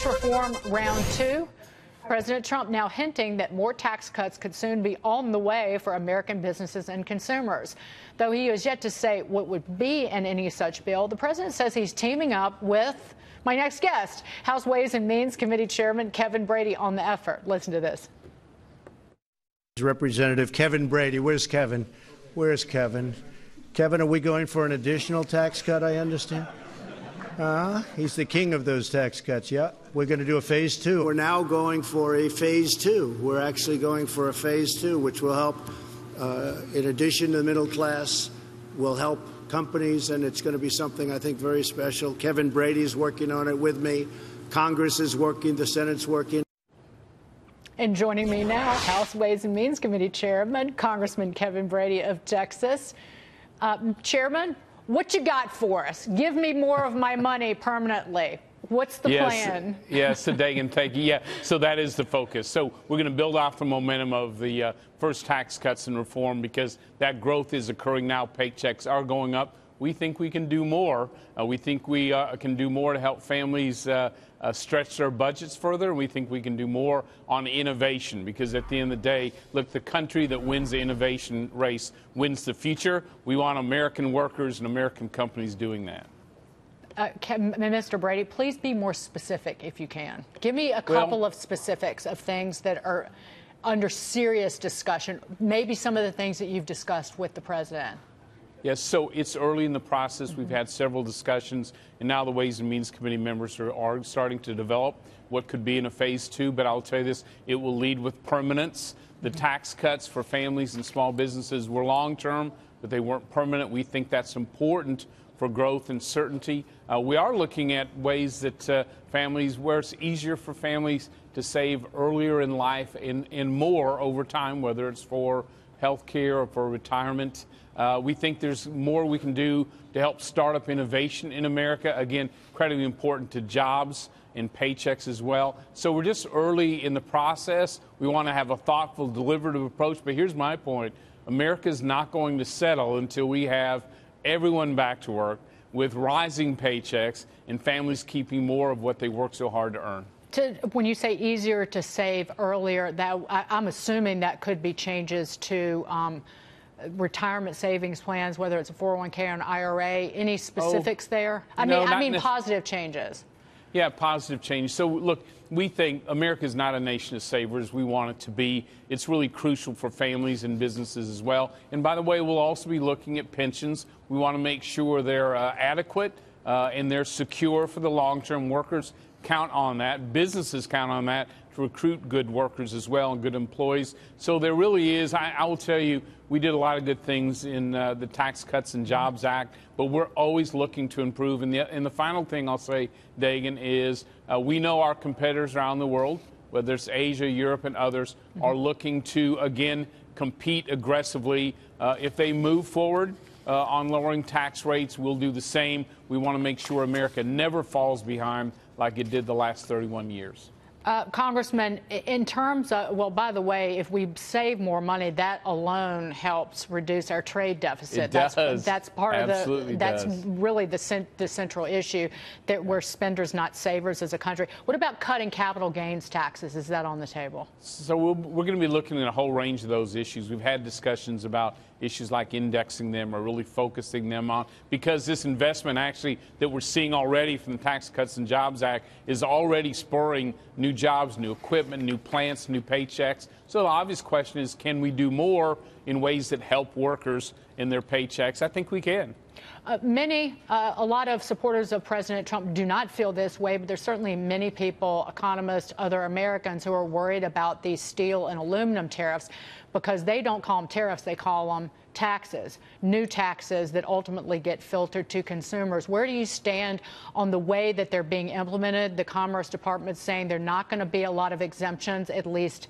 tax reform round 2. President Trump now hinting that more tax cuts could soon be on the way for American businesses and consumers. Though he has yet to say what would be in any such bill, the president says he's teaming up with my next guest, House Ways and Means Committee Chairman Kevin Brady, on the effort. Listen to this. Representative Kevin Brady. Where's Kevin? Where's Kevin? Kevin, are we going for an additional tax cut, I understand? He's the king of those tax cuts, yeah. We're going to do a phase 2. We're now going for a phase 2. We're actually going for a phase 2, which will help, in addition to the middle class, will help companies, and it's going to be something I think very special. Kevin Brady's working on it with me. Congress is working. The Senate's working. And joining me now, House Ways and Means Committee Chairman, Congressman Kevin Brady of Texas. Chairman, what you got for us? Give me more of my money permanently. What's the plan? Yes, so Dagan, thank you. Yeah, so that is the focus. So we're going to build off the momentum of the first tax cuts and reform because that growth is occurring now. Paychecks are going up. We think we can do more. We think we can do more to help families stretch their budgets further. And we think we can do more on innovation because at the end of the day, look, the country that wins the innovation race wins the future. We want American workers and American companies doing that. Mr. Brady, please be more specific if you can. Give me a couple of specifics of things that are under serious discussion, maybe some of the things that you've discussed with the president. Yes, so it's early in the process. We've had several discussions, and now the Ways and Means Committee members are starting to develop what could be in a phase 2. But I'll tell you this, it will lead with permanence. The tax cuts for families and small businesses were long-term, but they weren't permanent. We think that's important for growth and certainty. We are looking at ways that families, where it's easier for families to save earlier in life and more over time, whether it's for health care or for retirement. We think there's more we can do to help start up innovation in America. Again, incredibly important to jobs and paychecks as well. So we're just early in the process. We want to have a thoughtful, deliberative approach. But here's my point. America's not going to settle until we have everyone back to work with rising paychecks and families keeping more of what they work so hard to earn. When you say easier to save earlier, I'm assuming that could be changes to retirement savings plans, whether it's a 401k or an IRA. Any specifics there? I mean positive changes. Yeah, positive change. So, look, we think America is not a nation of savers. We want it to be. It's really crucial for families and businesses as well. And by the way, we'll also be looking at pensions. We want to make sure they're adequate and they're secure for the long-term workers. Count on that. Businesses count on that to recruit good workers as well and good employees. So there really is, I will tell you, we did a lot of good things in the Tax Cuts and Jobs Act, but we're always looking to improve. And the final thing I'll say, Dagan, is we know our competitors around the world, whether it's Asia, Europe, and others, are looking to, again, compete aggressively. If they move forward on lowering tax rates, we'll do the same. We want to make sure America never falls behind like it did the last 31 years. Congressman, in terms of, well, by the way, if we save more money, that alone helps reduce our trade deficit. It does. That's part Absolutely of that's does. really the central issue, that we're spenders, not savers as a country. What about cutting capital gains taxes? Is that on the table? So we're going to be looking at a whole range of those issues. We've had discussions about issues like indexing them or really focusing them on, because this investment actually that we're seeing already from the Tax Cuts and Jobs Act is already spurring new jobs, new equipment, new plants, new paychecks. So the obvious question is, can we do more in ways that help workers in their paychecks? I think we can. A lot of supporters of President Trump do not feel this way, but there's certainly many people, economists, other Americans, who are worried about these steel and aluminum tariffs, because they don't call them tariffs, they call them taxes, new taxes that ultimately get filtered to consumers. Where do you stand on the way that they're being implemented? The Commerce Department's saying there are not going to be a lot of exemptions, at least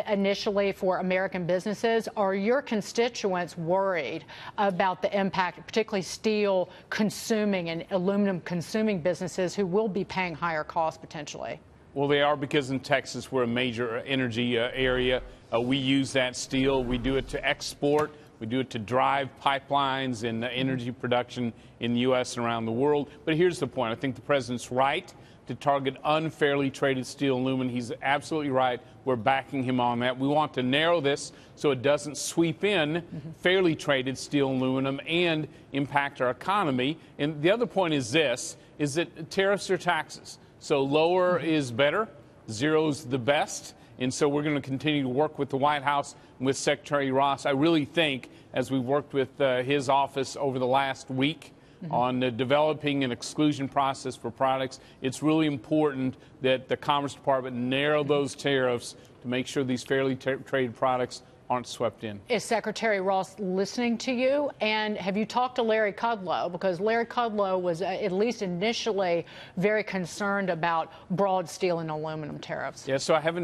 initially, for American businesses. Are your constituents worried about the impact, particularly steel consuming and aluminum consuming businesses who will be paying higher costs potentially? Well, they are, because in Texas we're a major energy area. We use that steel. We do it to export. We do it to drive pipelines and energy production in the U.S. and around the world. But here's the point. I think the president's right. to target unfairly traded steel and aluminum. He's absolutely right. We're backing him on that. We want to narrow this so it doesn't sweep in fairly traded steel and aluminum and impact our economy. And the other point is this, is that tariffs are taxes. So lower is better, zero's the best. And so we're going to continue to work with the White House and with Secretary Ross. I really think, as we've worked with his office over the last week on developing an exclusion process for products, it's really important that the Commerce Department narrow those tariffs to make sure these fairly traded products aren't swept in. Is Secretary Ross listening to you? And have you talked to Larry Kudlow? Because Larry Kudlow was, at least initially, very concerned about broad steel and aluminum tariffs. Yeah, so I have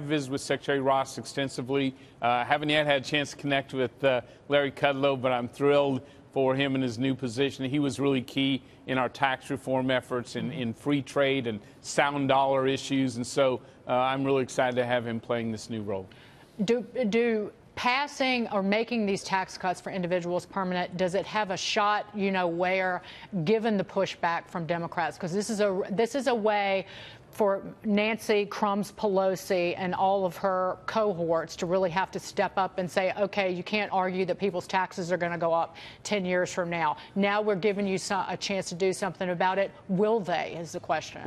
visited with Secretary Ross extensively. I haven't yet had a chance to connect with Larry Kudlow, but I'm thrilled for him in his new position. He was really key in our tax reform efforts, in free trade and sound dollar issues. And so I'm really excited to have him playing this new role. Do passing or making these tax cuts for individuals permanent, does it have a shot, where, given the pushback from Democrats? Because this is a way for Nancy Crumbs Pelosi and all of her cohorts to really have to step up and say, okay, you can't argue that people's taxes are going to go up 10 years from now. Now we're giving you a chance to do something about it. Will they, is the question.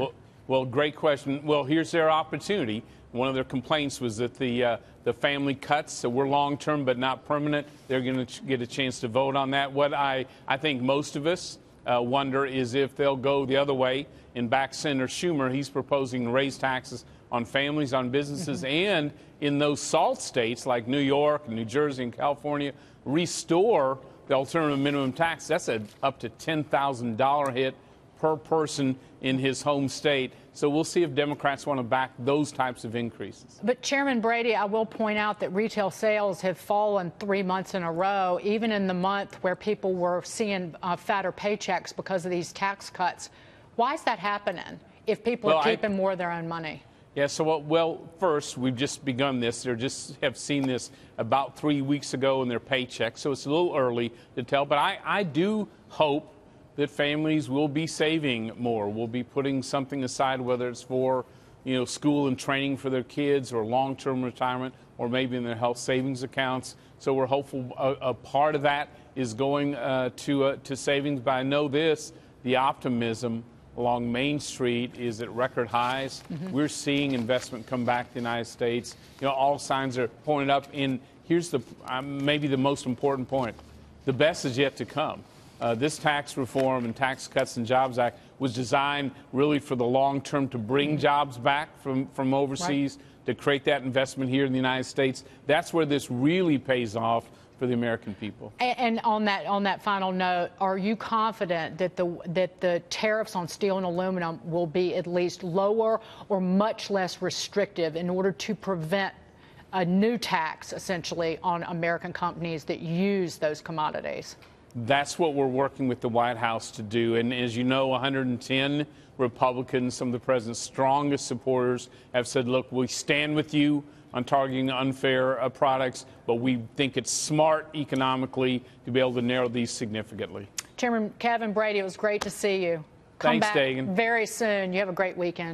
Well, great question. Well, here's their opportunity. One of their complaints was that the family cuts, so we're long-term but not permanent. They're going to get a chance to vote on that. What I think most of us wonder is if they'll go the other way and back Senator Schumer. He's proposing to raise taxes on families, on businesses, and in those SALT states like New York, and New Jersey, and California, restore the alternative minimum tax. That's up to $10,000 hit per person in his home state. So we'll see if Democrats want to back those types of increases. But Chairman Brady, I will point out that retail sales have fallen 3 months in a row, even in the month where people were seeing fatter paychecks because of these tax cuts. Why is that happening if people are keeping more of their own money? Yeah, so, well, first, we've just begun this. They just have seen this about 3 weeks ago in their paychecks, so it's a little early to tell. But I do hope that families will be saving more, will be putting something aside, whether it's for, school and training for their kids or long-term retirement or maybe in their health savings accounts. So we're hopeful a part of that is going to savings. But I know this, the optimism along Main Street is at record highs. We're seeing investment come back to the United States. All signs are pointed up. And here's maybe the most important point. The best is yet to come. This tax reform and Tax Cuts and Jobs Act was designed really for the long term to bring jobs back from overseas, to create that investment here in the United States. That's where this really pays off for the American people. And on that final note, are you confident that the tariffs on steel and aluminum will be at least lower or much less restrictive in order to prevent a new tax, essentially, on American companies that use those commodities? That's what we're working with the White House to do. And as you know, 110 Republicans, some of the president's strongest supporters, have said, look, we stand with you on targeting unfair products, but we think it's smart economically to be able to narrow these significantly. Chairman Kevin Brady, it was great to see you. Thanks, Dagan. Come back very soon. You have a great weekend.